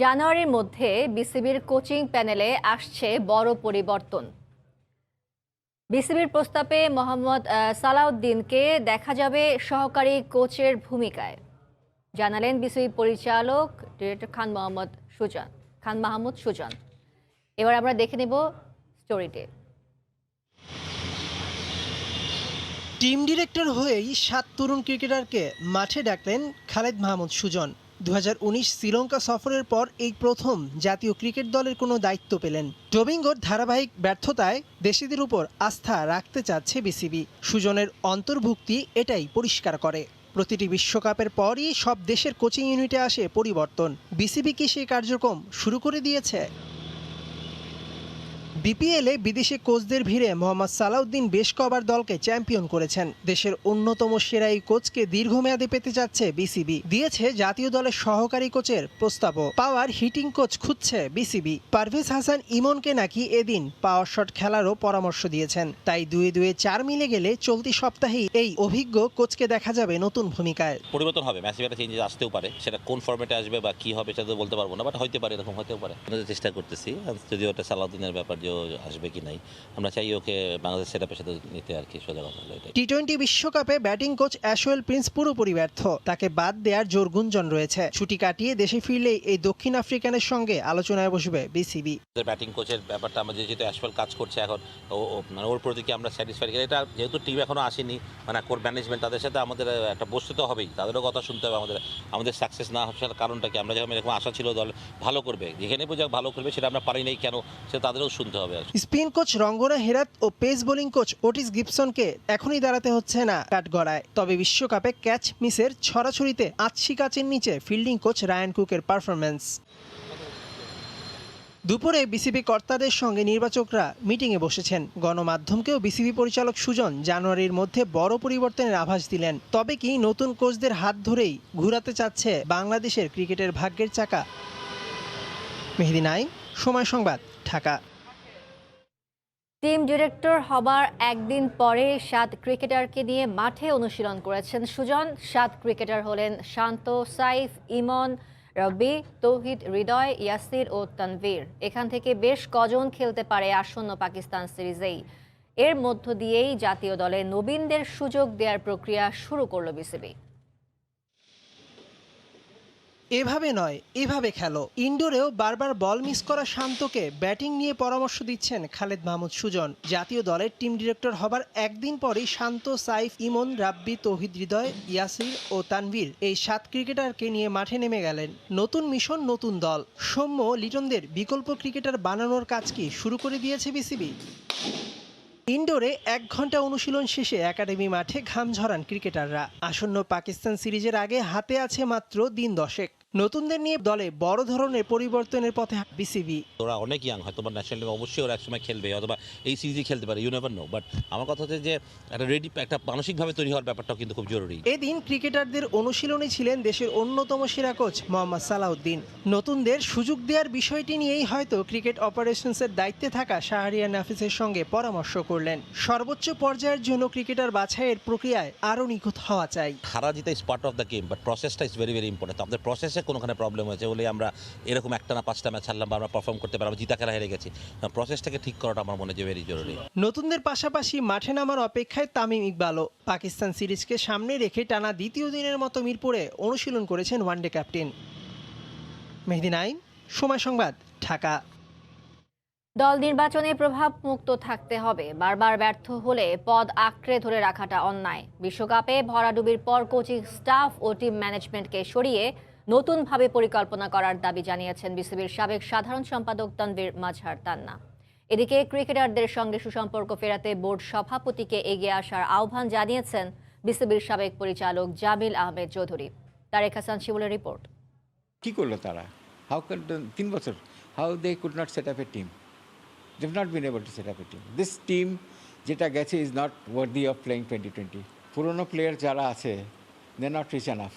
জানুয়ারির মধ্যে বিসিবির কোচিং প্যানেলে আসছে বড় পরিবর্তন। বিসিবির প্রস্তাবে মোহাম্মদ সালাউদ্দিনকে দেখা যাবে সহকারী কোচের ভূমিকায়, জানালেন বিসিবি পরিচালক ডিরেক্টর খান মাহমুদ সুজন। এবার আমরা দেখে নেব স্টোরিতে। টিম ডিরেক্টর হয়েই 7 তরুণ ক্রিকেটারকে মাঠে ডাকলেন খালেদ মাহমুদ সুজন। 2019 শ্রীলঙ্কা সফরের পর এই প্রথম জাতীয় ক্রিকেট দলের কোনো দায়িত্ব পেলেন। ডোমিঙ্গোর ধারাবাহিক ব্যর্থতায় দেশিদের উপর আস্থা রাখতে চাচ্ছে বিসিবি। সুজনের অন্তর্ভুক্তি এটাই পরিষ্কার করে। প্রতিটি বিশ্বকাপের পরই সব দেশের কোচিং ইউনিটে আসে পরিবর্তন। বিসিবি কি সেই কার্যক্রম শুরু করে দিয়েছে? বিপিএলে বিদেশি কোচদের ভিড়ে মোহাম্মদ সালাউদ্দিন বেশ কবার দলকে চ্যাম্পিয়ন করেছেন। দেশের অন্যতম সেরা এই কোচকে দীর্ঘমেয়াদে পেতে যাচ্ছে বিসিবি। দিয়েছে জাতীয় দলের সহকারী কোচের প্রস্তাবও। পাওয়ার হিটিং কোচ খুঁজছে বিসিবি। পারভেজ হাসান ইমনকে নাকি এদিন পাওয়ার শট খেলারও পরামর্শ দিয়েছেন। তাই 2-4 মিলে গেলে চলতি সপ্তাহেই এই অভিজ্ঞ কোচকে দেখা যাবে নতুন ভূমিকায়। পরিবর্তন হবে, ম্যাসিভ একটা চেঞ্জেস আসতেও পারে। সেটা কোন ফরম্যাটে আসবে বা কি হবে সেটা তো বলতে পারবো না, বাট হইতে পারে, এরকম হতেও পারে। আমরা চেষ্টা করতেছি, যদিও এটা সালাউদ্দিনের ব্যাপার যে আসবে কি নাই। আমরা চাই ওকে বাংলাদেশ সেটআপের সাথে নিতে, আর কি সোজা কথা হলো। টি-20 বিশ্বকাপে ব্যাটিং কোচ অ্যাশওয়েল প্রিন্স পুরোপুরি ব্যর্থ। তাকে বাদ দেওয়ার জোর গুঞ্জন রয়েছে। ছুটি কাটিয়ে দেশে ফিরলেই এই দক্ষিণ আফ্রিকানের সঙ্গে আলোচনায় বসবে বিসিবি। ব্যাটিং কোচের ব্যাপারটা আমরা যেহেতু অ্যাশওয়েল কাজ করছে এখন, মানে ওর প্রতি কি আমরা স্যাটিসফাইড? এটা যেহেতু টিম এখনো আসেনি, মানে কোর ম্যানেজমেন্ট, তাদের সাথে আমাদের একটা বসতে তো হবেই, তাদেরও কথা শুনতে হবে। আমাদের সাকসেস না হওয়ার কারণটা কি? আমরা যখন এরকম আশা ছিল দল ভালো করবে, যেখানে বোঝা ভালো করবে, সেটা আমরা পারি নাই কেন, সেটা তাদেরও শুনতে হবে। স্পিন কোচ রঙ্গনা হেরাত ও পেস বোলিং কোচ ওটিস গিবসনকে এখনই দাঁড়াতে হচ্ছে না কাঠগড়ায়। তবে বিশ্বকাপে ক্যাচ মিসের ছড়াছড়িতে আছি কাচের নিচে ফিল্ডিং কোচ রায়ান কুকের পারফরম্যান্স। দুপুরে বিসিবি কর্তাদের সঙ্গে নির্বাচকরা মিটিংয়ে বসেছেন। গণমাধ্যমকেও বিসিবি পরিচালক সুজন জানুয়ারির মধ্যে বড় পরিবর্তনের আভাস দিলেন। তবে কি নতুন কোচদের হাত ধরেই ঘুরাতে চাচ্ছে বাংলাদেশের ক্রিকেটের ভাগ্যের চাকা? মেহেদী নাইম, সময় সংবাদ, ঢাকা। টিম ডিরেক্টর হবার একদিন পরে 7 ক্রিকেটারকে নিয়ে মাঠে অনুশীলন করেছেন সুজন। 7 ক্রিকেটার হলেন শান্ত, সাইফ, ইমন, রবি, তৌহিদ, হৃদয়, ইয়াসির ও তানভীর। এখান থেকে বেশ কজন খেলতে পারে আসন্ন পাকিস্তান সিরিজেই। এর মধ্য দিয়েই জাতীয় দলে নবীনদের সুযোগ দেওয়ার প্রক্রিয়া শুরু করল বিসিবি। এভাবে নয়, এভাবে খেলো। ইনডোরেও বারবার বল মিস করা শান্তকে ব্যাটিং নিয়ে পরামর্শ দিচ্ছেন খালেদ মাহমুদ সুজন। জাতীয় দলের টিম ডিরেক্টর হবার একদিন পরেই শান্ত, সাইফ, ইমন, রাব্বি, তৌহিদ, হৃদয়, ইয়াসির ও তানভীর এই 7 ক্রিকেটারকে নিয়ে মাঠে নেমে গেলেন। নতুন মিশন, নতুন দল। সৌম্য, লিটনদের বিকল্প ক্রিকেটার বানানোর কাজ কি শুরু করে দিয়েছে বিসিবি? ইনডোরে 1 ঘন্টা অনুশীলন শেষে একাডেমি মাঠে ঘাম ঝরান ক্রিকেটাররা। আসন্ন পাকিস্তান সিরিজের আগে হাতে আছে মাত্র দিন 10। নতুনদের নিয়ে দলে বড় ধরনের পরিবর্তনের পথে বিসিবি। ওরা অনেক ইয়াং, হয়তো বা ন্যাশনাল টিমে অবশ্যই ওরা একসময় খেলবে, অথবা এই সিরিজে খেলতে পারে, ইউ নেভার নো। বাট আমার কথা হচ্ছে যে একটা রেডি, একটা মানসিকভাবে তৈরি হওয়ার ব্যাপারটাও কিন্তু খুব জরুরি। এদিন ক্রিকেটারদের অনুশীলনে ছিলেন দেশের অন্যতম সেরা কোচ মোহাম্মদ সালাউদ্দিন। নতুনদের সুযোগ দেওয়ার বিষয়টি নিয়েই হয়তো ক্রিকেট অপারেশনসের দায়িত্বে থাকা শাহরিয়ার নাফিসের সঙ্গে পরামর্শ করলেন। সর্বোচ্চ পর্যায়ের জন্য ক্রিকেটার বাছাইয়ের প্রক্রিয়ায় আরও নিখুঁত হওয়া চাই। হারা জিতা is part of the game, but প্রসেসটা ইজ ভেরি ভেরি ইম্পর্টেন্ট। আমাদের প্রসেসে কোনোখানে প্রবলেম হয়েছে বলে আমরা এরকম একটা না 5টা ম্যাচ হারলাম বা আমরা পারফর্ম করতে পারলাম, জিতা খেলা হেরে গেছি। প্রসেসটাকে ঠিক করাটা আমার মনে হয় যে ভেরি জরুরি। নতুনদের পাশাপাশি মাঠে নামার অপেক্ষায় তামিম ইকবালও। পাকিস্তান সিরিজকে সামনে রেখে টানা দ্বিতীয় দিনের মতো মিরপুরে অনুশীলন করেছেন ওয়ানডে ক্যাপ্টেন। মেহেদী নাইম, সময় সংবাদ, ঢাকা। দল নির্বাচনে প্রভাব মুক্ত থাকতে হবে। বারবার ব্যর্থ হলে পদ আঁকড়ে ধরে রাখাটা অন্যায়। বিশ্বকাপে ভরাডুবির পর কোচিং স্টাফ ও টিম ম্যানেজমেন্টকে সরিয়ে নতুনভাবে পরিকল্পনা করার দাবি জানিয়েছেন বিসিবির সাবেক সাধারণ সম্পাদক তানভীর মাজহার তান্না। এদিকে ক্রিকেটারদের সঙ্গে সুসম্পর্ক ফেরাতে বোর্ড সভাপতিকে এগিয়ে আসার আহ্বান জানিয়েছেন বিসিবির সাবেক পরিচালক জামিল আহমেদ চৌধুরী। তারেক হাসান শিমুলের রিপোর্ট। কি করলো তারা? হাউ ক্যান 3 বছর how they could not set up a team? They have not been able to set up a team. This team যেটা গেছে is not worthy of playing 2020। পুরোনো প্লেয়ার যারা আছে they not rich enough,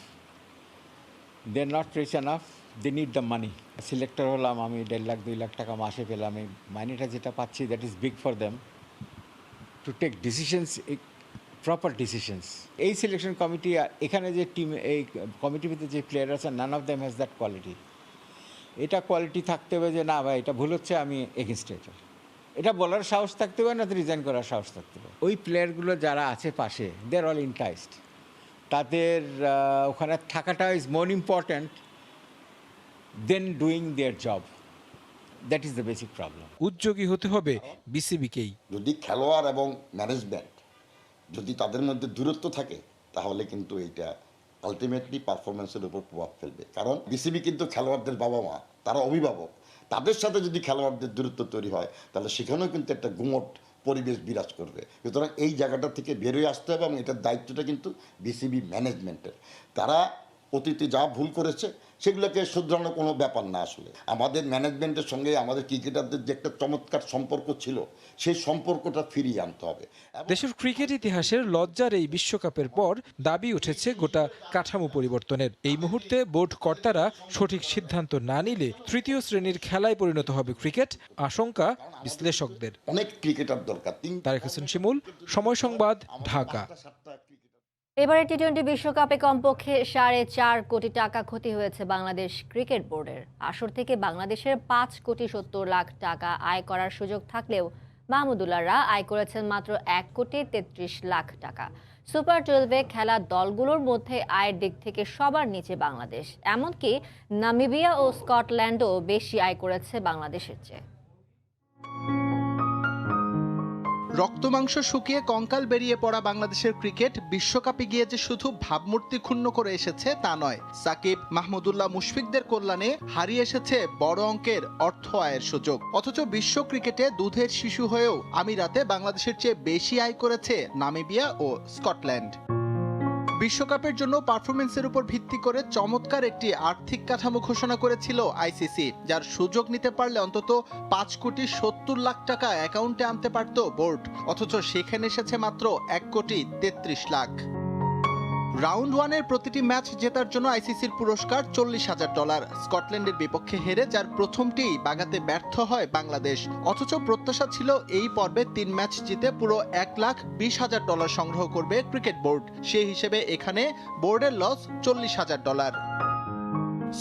they not rich enough, they need the money. Selector হলাম আমি, 1.5 লাখ 2 লাখ টাকা মাসে পেলাম, এই মাইনেটা যেটা পাচ্ছি that is big for them to take decisions, proper decisions. এই সিলেকশন কমিটি, এখানে যে টিম, এই কমিটির ভিতরে যে প্লেয়ার আছে, none of them has that quality. এটা কোয়ালিটি থাকতে হবে যে না ভাই এটা ভুল হচ্ছে, আমি এগেনস্ট এটা বলার সাহস থাকতে হবে, না তো রিজাইন করার সাহস থাকতে হবে। ওই প্লেয়ারগুলো যারা আছে পাশে, দে আর অল ইন্টারেস্ট, তাদের ওখানে থাকাটা is more important than doing their job. That is the basic problem. উদ্যোগী হতে হবে বিসিবিকেই। যদি খেলোয়াড় এবং ম্যানেজমেন্ট যদি তাদের মধ্যে দূরত্ব থাকে তাহলে কিন্তু এইটা আলটিমেটলি পারফরমেন্সের উপর প্রভাব ফেলবে। কারণ বিসিবি কিন্তু খেলোয়াড়দের বাবা মা, তারা অভিভাবক, তাদের সাথে যদি খেলোয়াড়দের দূরত্ব তৈরি হয় তাহলে সেখানেও কিন্তু একটা গুমট পরিবেশ বিরাজ করবে। সুতরাং এই জায়গাটা থেকে বেরোয় আসতে হবে এবং এটার দায়িত্বটা কিন্তু বিসিবি ম্যানেজমেন্টের। তারা অতীতে যা ভুল করেছে সেগুলোকে শুধরানো কোনো ব্যাপার না। আসলে আমাদের ম্যানেজমেন্টের সঙ্গে আমাদের ক্রিকেটারদের যে একটা চমৎকার সম্পর্ক ছিল সেই সম্পর্কটা ফিরিয়ে আনতে হবে। দেশের ক্রিকেট ইতিহাসের লজ্জার এই বিশ্বকাপের পর দাবি উঠেছে গোটা কাঠামো পরিবর্তনের। এই মুহূর্তে বোর্ড কর্তারা সঠিক সিদ্ধান্ত না নিলে তৃতীয় শ্রেণীর খেলায় পরিণত হবে ক্রিকেট, আশঙ্কা বিশ্লেষকদের। অনেক ক্রিকেটার দরকার। তারেক হোসেন শিমুল, সময় সংবাদ, ঢাকা। এবারে টি-20 বিশ্বকাপে কমপক্ষে 4.5 কোটি টাকা ক্ষতি হয়েছে বাংলাদেশ ক্রিকেট বোর্ডের। আসর থেকে বাংলাদেশের 5,70,00,000 টাকা আয় করার সুযোগ থাকলেও মাহমুদুল্লাহরা আয় করেছেন মাত্র 1,33,00,000 টাকা। সুপার 12-এ খেলা দলগুলোর মধ্যে আয়ের দিক থেকে সবার নিচে বাংলাদেশ। এমনকি নামিবিয়া ও স্কটল্যান্ডও বেশি আয় করেছে বাংলাদেশের চেয়ে। রক্তমাংস শুকিয়ে কঙ্কাল বেরিয়ে পড়া বাংলাদেশের ক্রিকেট বিশ্বকাপে গিয়ে যে শুধু ভাবমূর্তি ক্ষুণ্ণ করে এসেছে তা নয়, সাকিব, মাহমুদুল্লাহ, মুশফিকদের কল্যাণে হারিয়ে এসেছে বড় অঙ্কের অর্থ আয়ের সুযোগ। অথচ বিশ্ব ক্রিকেটে দুধের শিশু হয়েও আমিরাতে বাংলাদেশের চেয়ে বেশি আয় করেছে নামিবিয়া ও স্কটল্যান্ড। বিশ্বকাপের জন্য পারফরমেন্সের উপর ভিত্তি করে চমৎকার একটি আর্থিক কাঠামো ঘোষণা করেছিল আইসিসি, যার সুযোগ নিতে পারলে অন্তত 5,70,00,000 টাকা অ্যাকাউন্টে আনতে পারত বোর্ড। অথচ সেখানে এসেছে মাত্র 1,33,00,000। রাউন্ড ওয়ানের প্রতিটি ম্যাচ জেতার জন্য আইসিসির পুরস্কার $40,000। স্কটল্যান্ডের বিপক্ষে হেরে যার প্রথমটিই বাগাতে ব্যর্থ হয় বাংলাদেশ। অথচ প্রত্যাশা ছিল এই পর্বে 3 ম্যাচ জিতে পুরো $1,20,000 সংগ্রহ করবে ক্রিকেট বোর্ড। সেই হিসেবে এখানে বোর্ডের লস $40,000।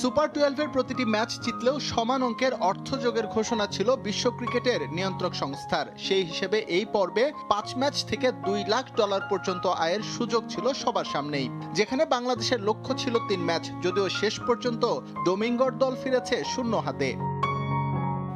সুপার 12-এর প্রতিটি ম্যাচ জিতলেও সমান অঙ্কের অর্থযোগের ঘোষণা ছিল বিশ্ব ক্রিকেটের নিয়ন্ত্রক সংস্থার। সেই হিসেবে এই পর্বে 5 ম্যাচ থেকে $2,00,000 পর্যন্ত আয়ের সুযোগ ছিল সবার সামনেই, যেখানে বাংলাদেশের লক্ষ্য ছিল 3 ম্যাচ, যদিও শেষ পর্যন্ত ডোমিঙ্গোর দল ফিরেছে শূন্য হাতে।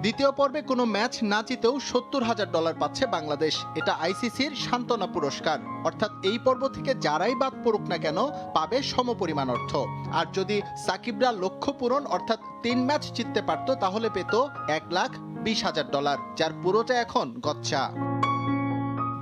দ্বিতীয় পর্বে কোনো ম্যাচ না জিতেও $70,000 পাচ্ছে বাংলাদেশ। এটা আইসিসির সান্ত্বনা পুরস্কার, অর্থাৎ এই পর্ব থেকে যারাই বাদ পড়ুক না কেন পাবে সমপরিমাণ অর্থ। আর যদি সাকিবরা লক্ষ্য পূরণ অর্থাৎ 3 ম্যাচ জিততে পারত তাহলে পেত $1,20,000, যার পুরোটা এখন গচ্ছা।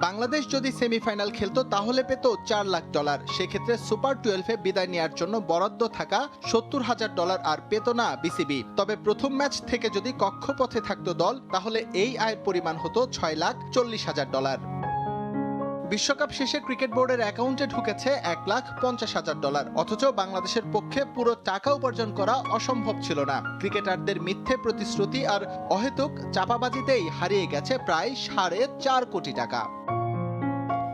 বাংলাদেশ যদি সেমিফাইনাল খেলতো তাহলে পেত $4,00,000। সেক্ষেত্রে সুপার 12-এ বিদায় নেওয়ার জন্য বরাদ্দ থাকা $70,000 আর পেত না বিসিবি। তবে প্রথম ম্যাচ থেকে যদি কক্ষপথে থাকতো দল তাহলে এই আয়ের পরিমাণ হতো $6,40,000। বিশ্বকাপ শেষে ক্রিকেট বোর্ডের অ্যাকাউন্টে ঢুকেছে $1,50,000। অথচ বাংলাদেশের পক্ষে পুরো টাকা উপার্জন করা অসম্ভব ছিল না। ক্রিকেটারদের মিথ্যে প্রতিশ্রুতি আর অহেতুক চাপাবাজিতেই হারিয়ে গেছে প্রায় $4.5 কোটি টাকা।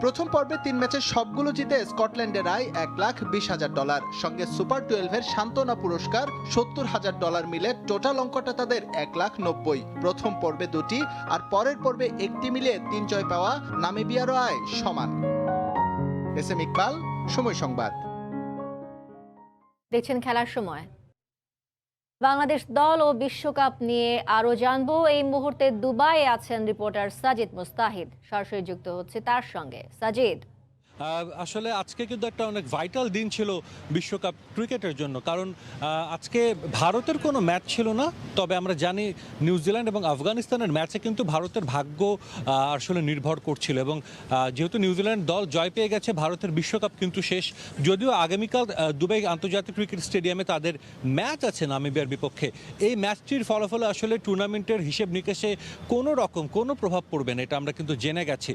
প্রথম পর্বে 3 ম্যাচের সবগুলো জিতে স্কটল্যান্ডের আয় $1,20,000, সঙ্গে সুপার 12-এর সান্ত্বনা পুরস্কার $70,000 মিলে টোটাল অঙ্কটা তাদের $1,90,000। প্রথম পর্বে 2টি আর পরের পর্বে 1টি মিলিয়ে 3 জয় পাওয়া নামিবিয়ারও আয় সমান। এস এম ইকবাল, সময় সংবাদ। দেখছেন খেলার সময়। বাংলাদেশ দল ও বিশ্বকাপ নিয়ে আরো জানবো। এই মুহূর্তে দুবাইয়ে আছেন রিপোর্টার সাজিদ মুস্তাহিদ, সরাসরি যুক্ত হচ্ছে তার সঙ্গে। সাজিদ, আসলে আজকে কিন্তু একটা অনেক ভাইটাল দিন ছিল বিশ্বকাপ ক্রিকেটের জন্য, কারণ আজকে ভারতের কোনো ম্যাচ ছিল না। তবে আমরা জানি নিউজিল্যান্ড এবং আফগানিস্তানের ম্যাচে কিন্তু ভারতের ভাগ্য আসলে নির্ভর করছিল, এবং যেহেতু নিউজিল্যান্ড দল জয় পেয়ে গেছে, ভারতের বিশ্বকাপ কিন্তু শেষ। যদিও আগামীকাল দুবাই আন্তর্জাতিক ক্রিকেট স্টেডিয়ামে তাদের ম্যাচ আছে নামিবিয়ার বিপক্ষে। এই ম্যাচটির ফলাফলে আসলে টুর্নামেন্টের হিসেব নিকেশে কোনো প্রভাব পড়বে না, এটা আমরা কিন্তু জেনে গেছি।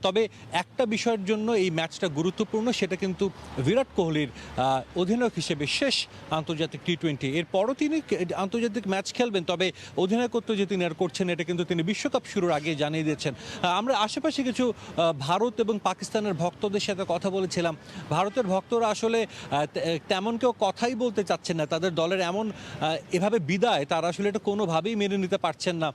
তবে একটা বিষয়ের জন্য এই ম্যাচটা গুরুত্বপূর্ণ সেটা কিন্তু বিরাট কোহলির অধিনায়ক হিসেবে শেষ আন্তর্জাতিক টি-20। এরপরও তিনি আন্তর্জাতিক ম্যাচ খেলবেন, তবে অধিনায়কত্ব যে তিনি আর করছেন এটা কিন্তু তিনি বিশ্বকাপ শুরুর আগে জানিয়ে দিয়েছেন। আমরা আশেপাশে কিছু ভারত এবং পাকিস্তানের ভক্তদের সাথে কথা বলেছিলাম। ভারতের ভক্তরা আসলে তেমন কেউ কথাই বলতে চাচ্ছেন না, তাদের দলের এমন এভাবে বিদায় তারা আসলে এটা কোনোভাবেই মেনে নিতে পারছেন না।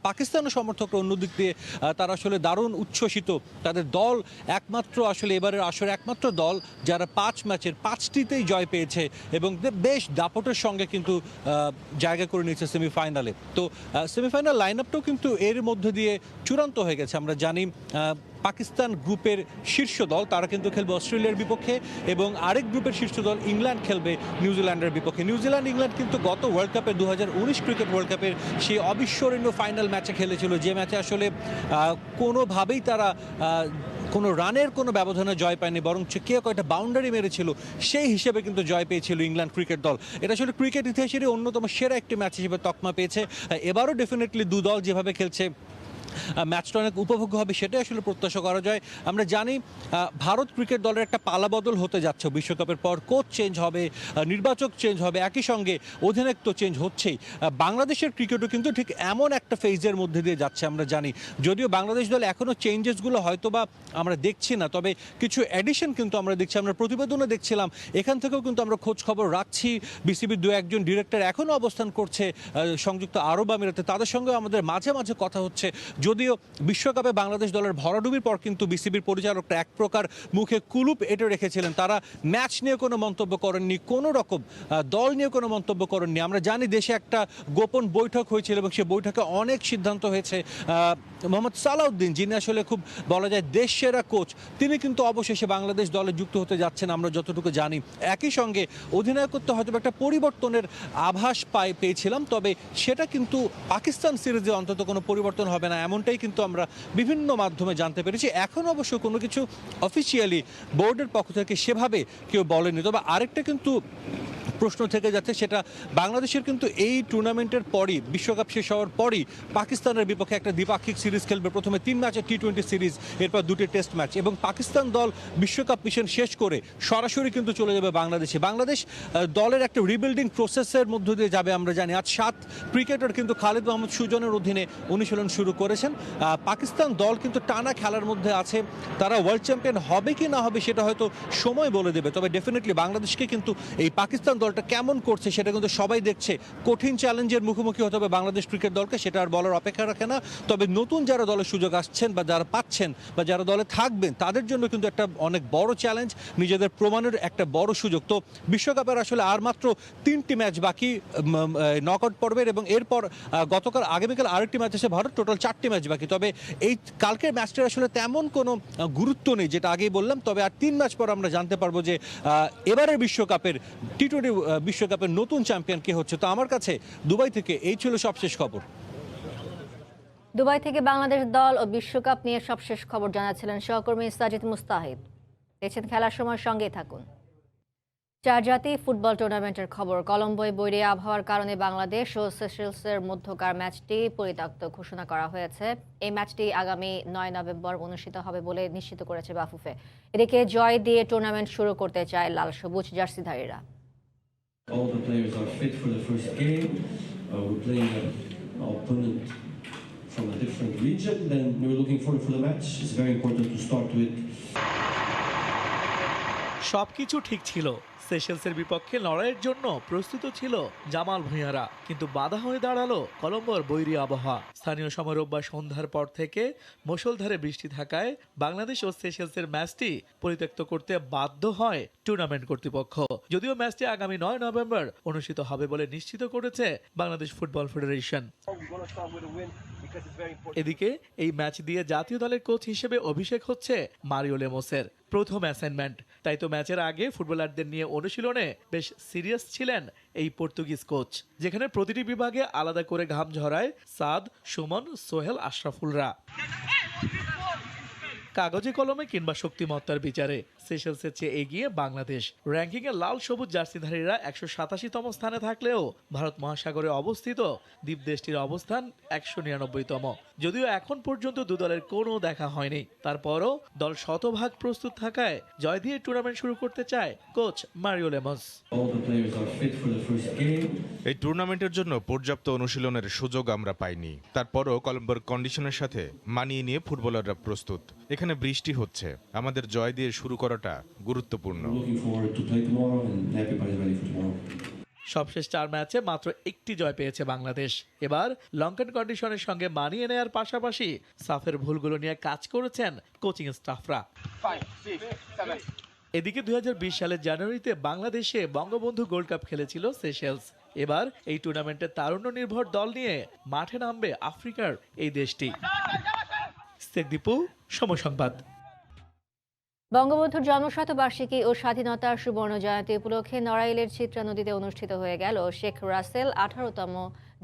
পাকিস্তানের সমর্থকরা অন্যদিক দিয়ে তারা আসলে দারুণ উচ্ছ্বসিত। তাদের দল একমাত্র আসলে এবারের আসলে একমাত্র দল যারা 5 ম্যাচের 5টিতেই জয় পেয়েছে এবং বেশ দাপটের সঙ্গে কিন্তু জায়গা করে নিয়েছে সেমিফাইনালে। তো সেমিফাইনাল লাইন আপটাও কিন্তু এর মধ্যে দিয়ে চূড়ান্ত হয়ে গেছে। আমরা জানি পাকিস্তান গ্রুপের শীর্ষ দল তারা কিন্তু খেলবে অস্ট্রেলিয়ার বিপক্ষে এবং আরেক গ্রুপের শীর্ষ দল ইংল্যান্ড খেলবে নিউজিল্যান্ডের বিপক্ষে। নিউজিল্যান্ড ইংল্যান্ড কিন্তু গত ওয়ার্ল্ড কাপে 2019 ক্রিকেট ওয়ার্ল্ড কাপের সেই অবিস্মরণীয় ফাইনাল ম্যাচে খেলেছিল, যে ম্যাচে আসলে কোনোভাবেই তারা কোনো রানের কোনো ব্যবধানে জয় পায়নি, বরং কেউ কয়েকটা বাউন্ডারি মেরেছিল, সেই হিসেবে কিন্তু জয় পেয়েছিল ইংল্যান্ড ক্রিকেট দল। এটা আসলে ক্রিকেট ইতিহাসের অন্যতম সেরা একটি ম্যাচ হিসেবে তকমা পেয়েছে। এবারও ডেফিনেটলি দু দল যেভাবে খেলছে ম্যাচটা অনেক উপভোগ্য হবে সেটাই আসলে প্রত্যাশা করা যায়। আমরা জানি ভারত ক্রিকেট দলের একটা পালাবদল হতে যাচ্ছে বিশ্বকাপের পর, কোচ চেঞ্জ হবে, নির্বাচক চেঞ্জ হবে, একই সঙ্গে অধিনায়ক চেঞ্জ হচ্ছেই। বাংলাদেশের ক্রিকেটও কিন্তু ঠিক এমন একটা ফেজের মধ্যে দিয়ে যাচ্ছে আমরা জানি। যদিও বাংলাদেশ দল এখনও চেঞ্জেসগুলো হয়তো বা আমরা দেখছি না, তবে কিছু অ্যাডিশন কিন্তু আমরা দেখছি। আমরা প্রতিবেদনে দেখছিলাম, এখান থেকেও কিন্তু আমরা খোঁজ খবর রাখছি। বিসিবির 2-1 ডিরেক্টর এখনও অবস্থান করছে সংযুক্ত আরব আমিরাতে, তাদের সঙ্গে আমাদের মাঝে মাঝে কথা হচ্ছে। যদিও বিশ্বকাপে বাংলাদেশ দলের ভরাডুবির পর কিন্তু বিসিবির পরিচালকরা এক প্রকার মুখে কুলুপ এঁটে রেখেছিলেন। তারা ম্যাচ নিয়ে কোনো মন্তব্য করেননি, কোনো রকম দল নিয়ে কোনো মন্তব্য করেননি। আমরা জানি দেশে একটা গোপন বৈঠক হয়েছিল এবং সেই বৈঠকে অনেক সিদ্ধান্ত হয়েছে। মোহাম্মদ সালাউদ্দিন, যিনি আসলে খুব বলা যায় দেশ সেরা কোচ, তিনি কিন্তু অবশেষে বাংলাদেশ দলে যুক্ত হতে যাচ্ছেন আমরা যতটুকু জানি। একই সঙ্গে অধিনায়কত্ব হয়তো একটা পরিবর্তনের আভাস পেয়েছিলাম, তবে সেটা কিন্তু পাকিস্তান সিরিজে অন্তত কোনো পরিবর্তন হবে না, এমনটাই কিন্তু আমরা বিভিন্ন মাধ্যমে জানতে পেরেছি। এখন অবশ্য কোনো কিছু অফিসিয়ালি বোর্ডের পক্ষ থেকে সেভাবে কেউ বলেনি। তবে আরেকটা কিন্তু প্রশ্ন থেকে যাচ্ছে, সেটা বাংলাদেশের কিন্তু এই টুর্নামেন্টের পরই, বিশ্বকাপ শেষ হওয়ার পরই পাকিস্তানের বিপক্ষে একটা দ্বিপাক্ষিক সিরিজ খেলবে। প্রথমে 3 ম্যাচের টি-20 সিরিজ, এরপর 2টি টেস্ট ম্যাচ, এবং পাকিস্তান দল বিশ্বকাপ মিশন শেষ করে সরাসরি কিন্তু চলে যাবে বাংলাদেশে। বাংলাদেশ দলের একটা রিবিল্ডিং প্রসেসের মধ্য দিয়ে যাবে আমরা জানি। আজ 7 ক্রিকেটার কিন্তু খালেদ মাহমুদ সুজনের অধীনে অনুশীলন শুরু করেছেন। পাকিস্তান দল কিন্তু টানা খেলার মধ্যে আছে, তারা ওয়ার্ল্ড চ্যাম্পিয়ন হবে কি না হবে সেটা হয়তো সময় বলে দেবে। তবে ডেফিনেটলি বাংলাদেশকে কিন্তু এই পাকিস্তান দলটা কেমন করছে সেটা কিন্তু সবাই দেখছে। কঠিন চ্যালেঞ্জের মুখোমুখি হতে হবে বাংলাদেশ ক্রিকেট দলকে, সেটা আর বলার অপেক্ষা রাখে না। তবে নতুন যারা দলে সুযোগ আসছেন বা যারা পাচ্ছেন বা যারা দলে থাকবেন, তাদের জন্য কিন্তু একটা অনেক বড় চ্যালেঞ্জ, নিজেদের প্রমাণের একটা বড় সুযোগ। তো বিশ্বকাপের আসলে আর মাত্র 3টি ম্যাচ বাকি নকআউট পর্বের, এবং এরপর গতকাল আগামীকাল আরেকটি ম্যাচ আছে ভারত, টোটাল 4টি ম্যাচ বাকি। তবে এই কালকের ম্যাচটার আসলে তেমন কোনো গুরুত্ব নেই, যেটা আগেই বললাম। তবে আর 3 ম্যাচ পর আমরা জানতে পারবো যে এবারের বিশ্বকাপের টি-20 বিশ্বকাপের নতুন চ্যাম্পিয়ন কে হচ্ছে। তো আমার কাছে দুবাই থেকে এই ছিল সবশেষ খবর। দুবাই থেকে বাংলাদেশ দল ও বিশ্বকাপ নিয়ে সবশেষ খবর জানাচ্ছিলেন সহকর্মী সাজিদ মুস্তাহিদ। দেখছেন খেলার সময়, সঙ্গেই থাকুন। 4 জাতি ফুটবল টুর্নামেন্টের খবর। কলম্বোয় বৈরী আবহাওয়ার কারণে বাংলাদেশ ও সেশেলসের মধ্যকার ম্যাচটি পরিত্যক্ত ঘোষণা করা হয়েছে। এই ম্যাচটি আগামী 9 নভেম্বর অনুষ্ঠিত হবে বলে নিশ্চিত করেছে বাফুফে। এদিকে জয় দিয়ে টুর্নামেন্ট শুরু করতে চায় লাল সবুজ জার্সিধারীরা। All the players are fit for the first game. We're playing an opponent from a different region. Then we're looking forward for the match. It's very important to start with. সবকিছু ঠিক ছিল, সেশেলসের বিপক্ষে লড়াইয়ের জন্য প্রস্তুত ছিল জামাল ভূঁইয়ারা, কিন্তু বাধা হয়ে দাঁড়ালো কলম্বোর বৈরী আবহাওয়া। স্থানীয় সময় রোববার সন্ধ্যার পর থেকে মুষলধারে বৃষ্টি থাকায় বাংলাদেশ ও সেশেলসের ম্যাচটি পরিত্যক্ত করতে বাধ্য হয় টুর্নামেন্ট কর্তৃপক্ষ। যদিও ম্যাচটি আগামী 9 নভেম্বর অনুষ্ঠিত হবে বলে নিশ্চিত করেছে বাংলাদেশ ফুটবল ফেডারেশন। এদিকে এই ম্যাচ দিয়ে জাতীয় দলের কোচ হিসেবে অভিষেক হচ্ছে মারিও লেমোসের। প্রথম অ্যাসাইনমেন্ট, তাই তো ম্যাচের আগে ফুটবলারদের নিয়ে অনুশীলনে বেশ সিরিয়াস ছিলেন এই পর্তুগিজ কোচ, যেখানে প্রতিটি বিভাগে আলাদা করে ঘাম ঝরায় সাদ, সুমন, সোহেল, আশরাফুলরা। কাগজে কলমে কিংবা শক্তিমত্তার বিচারে সেশেলসের চেয়ে এগিয়ে বাংলাদেশ। র্যাঙ্কিংয়ে লাল সবুজ জার্সিধারীরা 187তম স্থানে থাকলেও ভারত মহাসাগরে অবস্থিত দ্বীপ দেশটির অবস্থান 199তম। যদিও এখন পর্যন্ত দু দলের কোনো দেখা হয়নি, তারপরও দল শতভাগ প্রস্তুত থাকায় জয় দিয়ে টুর্নামেন্ট শুরু করতে চায় coach Mario লেমস। All the players are fit for the first game. এই টুর্নামেন্টের জন্য পর্যাপ্ত অনুশীলনের সুযোগ আমরা পাইনি। তারপরও কলম্বোর কন্ডিশনের সাথে মানিয়ে নিয়ে ফুটবলাররা প্রস্তুত। এখানে বৃষ্টি হচ্ছে, আমাদের জয় দিয়ে শুরু করাটা গুরুত্বপূর্ণ। Looking forward to play tomorrow and everybody's ready for tomorrow. সবশেষ 4 ম্যাচে মাত্র একটি জয় পেয়েছে বাংলাদেশ। এবার লঙ্কান কন্ডিশনের সঙ্গে মানিয়ে নেয়ার পাশাপাশি সাফের ভুলগুলো নিয়ে কাজ করেছেন কোচিং স্টাফরা। এদিকে 2020 সালের জানুয়ারিতে বাংলাদেশে বঙ্গবন্ধু গোল্ড কাপ খেলেছিল সেশেলস। এবার এই টুর্নামেন্টে তারুণ্য নির্ভর দল নিয়ে মাঠে নামবে আফ্রিকার এই দেশটি। শেখ দীপু, সময় সংবাদ। বঙ্গবন্ধুর জন্মশতবার্ষিকী ও স্বাধীনতার সুবর্ণ জয়ন্তী উপলক্ষে নড়াইলের চিত্রা নদীতে অনুষ্ঠিত হয়ে গেল শেখ রাসেল 18তম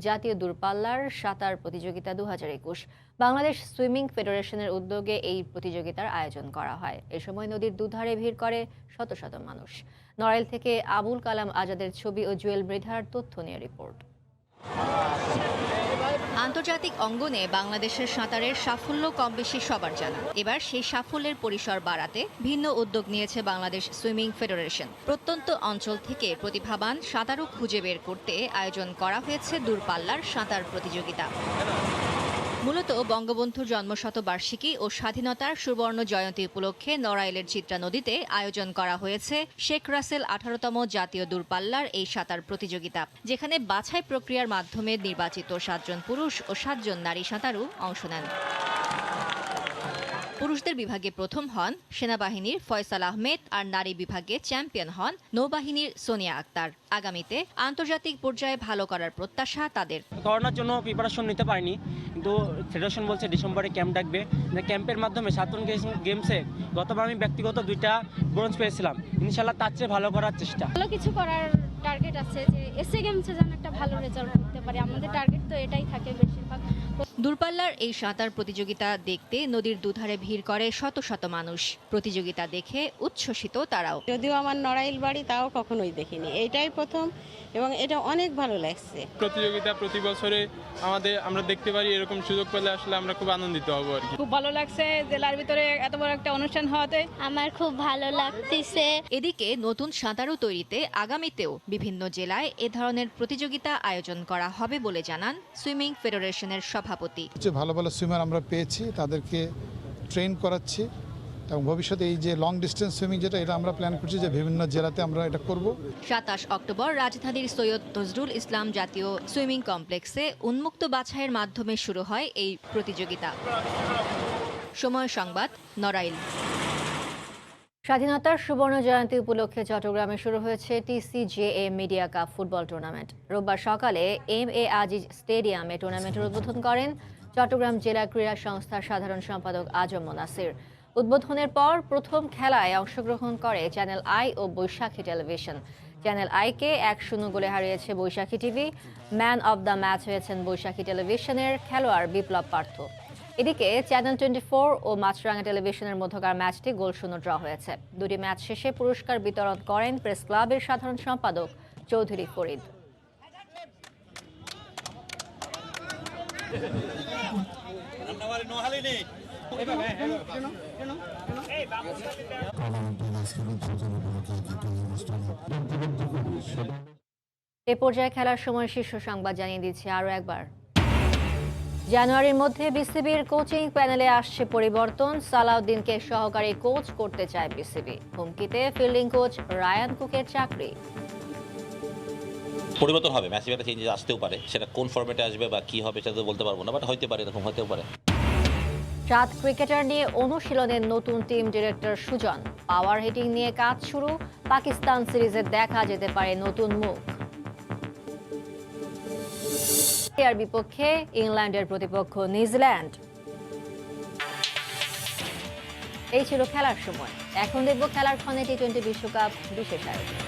জাতীয় দূরপাল্লার সাঁতার প্রতিযোগিতা 2021। বাংলাদেশ সুইমিং ফেডারেশনের উদ্যোগে এই প্রতিযোগিতার আয়োজন করা হয়। এ সময় নদীর দুধারে ভিড় করে শত শত মানুষ। নড়াইল থেকে আবুল কালাম আজাদের ছবি ও জুয়েল মৃধার তথ্য নিয়ে রিপোর্ট। আন্তর্জাতিক অঙ্গনে বাংলাদেশের সাঁতারের সাফল্য কম বেশি সবার জানা। এবার সেই সাফল্যের পরিসর বাড়াতে ভিন্ন উদ্যোগ নিয়েছে বাংলাদেশ সুইমিং ফেডারেশন। প্রত্যন্ত অঞ্চল থেকে প্রতিভাবান সাঁতারু খুঁজে বের করতে আয়োজন করা হয়েছে দূরপাল্লার সাঁতার প্রতিযোগিতা। মূলত বঙ্গবন্ধুর জন্মশতবার্ষিকী ও স্বাধীনতার সুবর্ণ জয়ন্তী উপলক্ষে নড়াইলের চিত্রা নদীতে আয়োজন করা হয়েছে শেখ রাসেল 18তম জাতীয় দূরপাল্লার এই সাঁতার প্রতিযোগিতা, যেখানে বাছাই প্রক্রিয়ার মাধ্যমে নির্বাচিত 7 জন পুরুষ ও 7 জন নারী সাঁতারু অংশ নেন। পুরুষদের বিভাগে প্রথম হন সেনাবাহিনীর ফয়সাল আহমেদ, আর নারী বিভাগে চ্যাম্পিয়ন হন নৌবাহিনীর সোনিয়া আক্তার। আগামীতে আন্তর্জাতিক পর্যায়ে ভালো করার প্রত্যাশা তাদের। করোনার জন্য প্রিপারেশন নিতে পারিনি, কিন্তু ফেডারেশন বলছে ডিসেম্বরে ক্যাম্প ডাকবে। ক্যাম্পের মাধ্যমে সাতন গেমসে গতবার আমি ব্যক্তিগত 2টা ব্রোঞ্জ পেয়েছিলাম। ইনশাল্লাহ তার চেয়ে ভালো করার চেষ্টা। ভালো কিছু করার টার্গেট আছে যে এসএ গেমসে যেন একটা ভালো রেজাল্ট করতে পারি। আমাদের টার্গেট তো এটাই থাকে বেশিরভাগ। দূরপাল্লার এই সাঁতার প্রতিযোগিতা দেখতে নদীর দুধারে ভিড় করে শত শত মানুষ। প্রতিযোগিতা দেখে উচ্ছ্বসিত তারাও। যদিও আমার নড়াইল বাড়ি, তাও কখনোই দেখিনি, এইটাই প্রথম এবং এটা অনেক ভালো লাগছে। প্রতিযোগিতা প্রতি বছরে আমরা দেখতে পারি, এরকম সুযোগ পেলে আসলে আমরা খুব আনন্দিত হব আর কি। খুব ভালো লাগছে জেলার ভিতরে এত বড় একটা অনুষ্ঠান হওয়াতে। আমার খুব ভালো লাগতেছে। এদিকে নতুন সাঁতারু তৈরিতে আগামীতেও বিভিন্ন জেলায় এ ধরনের প্রতিযোগিতা আয়োজন করা হবে বলে জানান সুইমিং ফেডারেশনের সভাপতি। ভালো ভালো সুইমার আমরা পেয়েছি, তাদেরকে ট্রেন করাচ্ছি এবং ভবিষ্যতে এই যে লং ডিস্টেন্স সুইমিং যেটা, এটা আমরা প্ল্যান করছি যে বিভিন্ন জেলাতে আমরা এটা করব। 27 অক্টোবর রাজধানীর সৈয়দ নজরুল ইসলাম জাতীয় সুইমিং কমপ্লেক্সে উন্মুক্ত বাছাইয়ের মাধ্যমে শুরু হয় এই প্রতিযোগিতা। সময় সংবাদ, নড়াইল। স্বাধীনতার সুবর্ণ জয়ন্তী উপলক্ষে চট্টগ্রামে শুরু হয়েছে TCJA media cup football tournament. রোববার সকালে MA আজিজ স্টেডিয়ামে টুর্নামেন্টের উদ্বোধন করেন চট্টগ্রাম জেলা ক্রীড়া সংস্থার সাধারণ সম্পাদক আজম মোনাসির। উদ্বোধনের পর প্রথম খেলায় অংশগ্রহণ করে চ্যানেল আই ও বৈশাখী টেলিভিশন। চ্যানেল আইকে 1-0 গোলে হারিয়েছে Baishakhi TV. Man of the match হয়েছেন বৈশাখী টেলিভিশনের খেলোয়াড় বিপ্লব পার্থ। এদিকে চ্যানেল 24 ও মাছরাঙা টেলিভিশনের মধ্যকার ম্যাচটি গোলশূন্য ড্র হয়েছে। দুটি ম্যাচ শেষে পুরস্কার বিতরণ করেন প্রেস ক্লাবের সাধারণ সম্পাদক চৌধুরী ফরিদ। এ পর্যায়ে খেলার সময় শীর্ষ সংবাদ জানিয়ে দিচ্ছি আরও একবার। জানুয়ারির মধ্যে বিসিবির কোচিং প্যানেলে আসছে পরিবর্তন। সালাউদ্দিনকে সহকারী কোচ করতে চায় বিসিবি। হুমকিতে ফিল্ডিং কোচ রায়ান কুকের চাকরি। পরিবর্তন হবে, ম্যাসিভ একটা চেঞ্জেস আসতেও পারে। সেটা কোন ফরম্যাটে আসবে বা কি হবে সেটা তো বলতে পারবো না, বাট হইতে পারে, এরকম হতেও পারে। 7 ক্রিকেটার নিয়ে অনুশীলনের নতুন team director Sujan. Power hitting নিয়ে কাজ শুরু। পাকিস্তান সিরিজে দেখা যেতে পারে নতুন মুখ। এর বিপক্ষে ইংল্যান্ডের প্রতিপক্ষ নিউজিল্যান্ড। এই ছিল খেলার সময়। এখন দেখব খেলার ক্ষণে T20 বিশ্বকাপ বিশেষ আয়োজন।